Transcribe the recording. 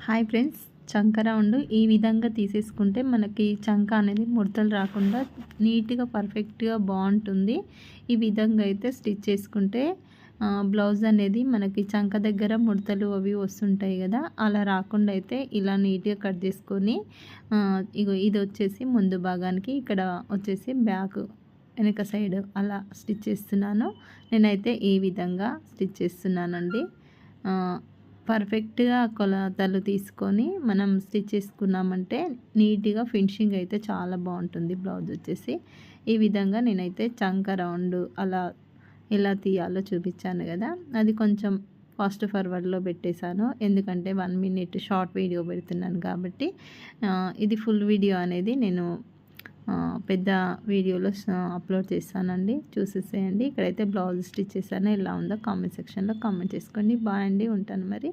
Hi friends, చంక round ఈ విధంగా తీసేసుకుంటే మనకి చంక అనేది ముడతలు రాకుండా నీట్గా పర్ఫెక్ట్గా బాగుంటుంది. ఈ విధంగా అయితే స్టిచ్ చేసుకుంటే బ్లౌజ్ అనేది మనకి చంక దగ్గర ముడతలు అవి వస్తుంటాయి కదా, అలా రాకుండా అయితే ఇలా నీట్గా కట్ చేసుకొని ఇగో ఇది వచ్చేసి ముందు భాగానికి, ఇక్కడ వచ్చేసి బ్యాక్ వెనక సైడ్ అలా స్టిచ్ చేస్తున్నాను. నేనైతే ఈ విధంగా స్టిచ్ చేస్తున్నానండి. పర్ఫెక్ట్గా కొలతలు తీసుకొని మనం స్టిచ్ చేసుకున్నామంటే నీట్గా ఫినిషింగ్ అయితే చాలా బాగుంటుంది. బ్లౌజ్ వచ్చేసి ఈ విధంగా నేనైతే చంక రౌండ్ అలా ఎలా తీయాలో చూపించాను కదా, అది కొంచెం ఫాస్ట్ ఫార్వర్డ్లో పెట్టేశాను. ఎందుకంటే 1 మినిట్ షార్ట్ వీడియో పెడుతున్నాను కాబట్టి. ఇది ఫుల్ వీడియో అనేది నేను పెద్ద వీడియోలో అప్లోడ్ చేస్తానండి, చూసేసేయండి. ఇక్కడైతే బ్లౌజ్ స్టిచ్ చేశాను, ఎలా ఉందో కామెంట్ సెక్షన్లో కామెంట్ చేసుకోండి. బాయ్ అండి, ఉంటాను మరి.